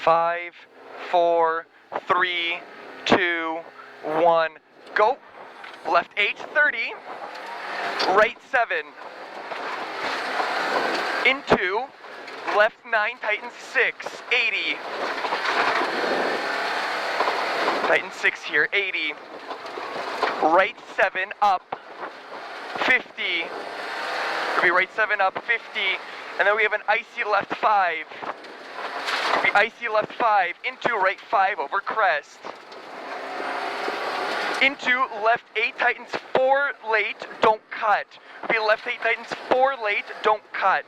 5, 4, 3, 2, 1, go. Left 8, 30, right 7, into, left 9, tightens 6, 80, tighten 6 here, 80, right 7, up, 50, it'll be right 7 up, 50, and then we have an icy left 5, it'll be icy left 5, into right 5 over crest, into left 8 tightens 4 late, don't cut. Be left 8 tightens 4 late, don't cut.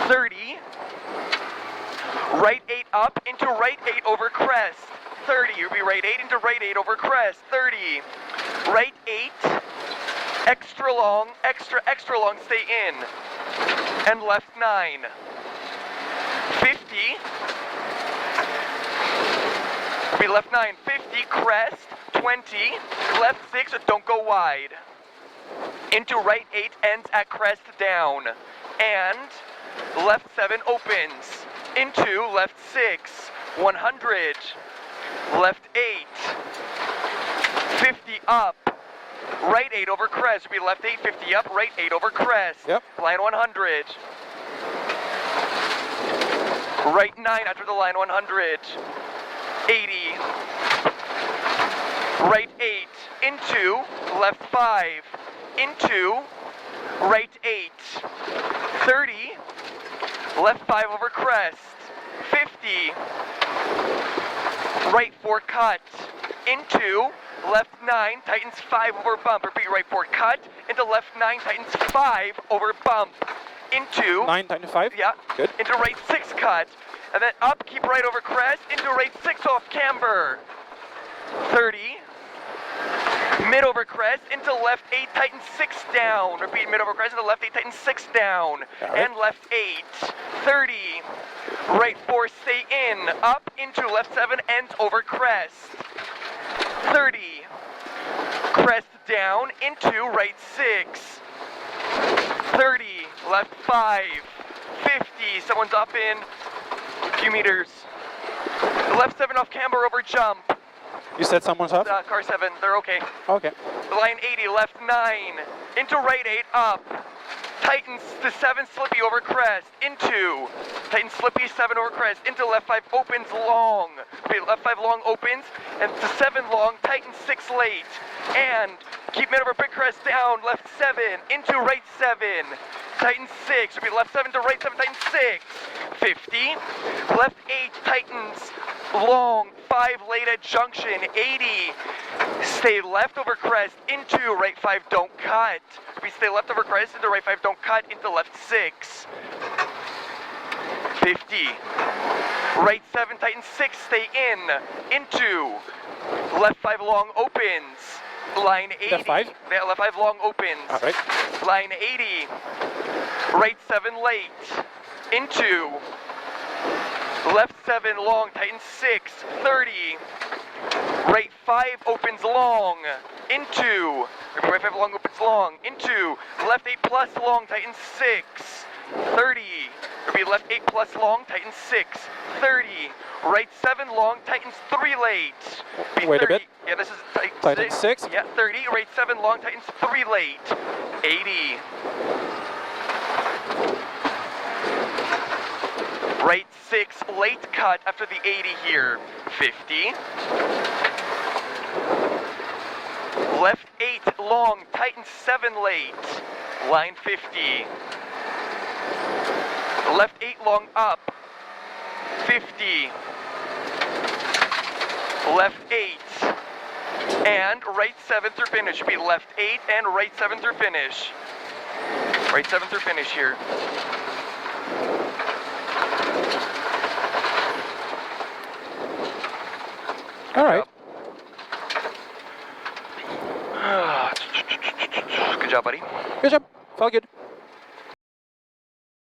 30. Right 8 up into right 8 over crest. 30. You'll be right 8 into right 8 over crest. 30. Right 8. Extra long, extra long, stay in. And left 9. 50. Be left 9. 50. Crest. 20, left 6, don't go wide. Into right 8, ends at crest down. And left 7 opens. Into left 6, 100. Left 8, 50 up. Right 8 over crest. Be left 8, 50 up, right 8 over crest. Yep. Line 100. Right 9 after the line 100. 80. Right 8, into, left 5, into, right 8, 30, left 5 over crest, 50, right 4 cut, into, left 9, tightens 5 over bump, repeat, right 4 cut, into left 9, tightens 5 over bump, into, 9 tightens 5? Yeah, good. Into right 6 cut, and then up, keep right over crest, into right 6 off camber, 30, mid over crest, into left 8, tightens 6 down. Repeat, mid over crest, into left 8, tightens 6 down. And left 8, 30. Right 4, stay in. Up into left 7, ends over crest. 30. Crest down, into right 6. 30. Left 5. 50. Someone's up in a few meters. Left 7 off camber over jump. You said someone's up? Car 7, they're okay. Okay. Line 80, left 9, into right 8, up. Tightens the 7 slippy over crest, into. Tightens slippy 7 over crest, into left 5, opens long. Okay, left 5 long opens, and to 7 long, tightens 6 late. And keep mid over big crest down, left 7, into right 7. Tightens 6, would be left 7 to right 7, tightens 6. 50, left 8, tightens long, 5 late at junction, 80. Stay left over crest, into right 5, don't cut. We stay left over crest, into right 5, don't cut, into left 6. 50. Right 7, tightens 6, stay in. Into. Left 5 long opens. Line 80. Left 5? Yeah, left 5 long opens. All right. Line 80. Right 7 late. Into. Left 7 long, tightens 6, 30. Right 5 opens long, into. Right 5 long opens long, into. Left 8 plus long, tightens 6, 30. Repeat, left 8 plus long, tightens 6, 30. Right 7 long, tightens 3 late. Wait 30. a bit. Yeah, this is Tightens 6? Yeah, 30. Right 7 long, tightens 3 late. 80. Right 6, late cut after the 80 here. 50. Left 8, long, tightens 7 late. Line 50. Left 8, long, up. 50. Left 8. And right 7 through finish. Should be left 8 and right 7 through finish. Right 7 through finish here. All right.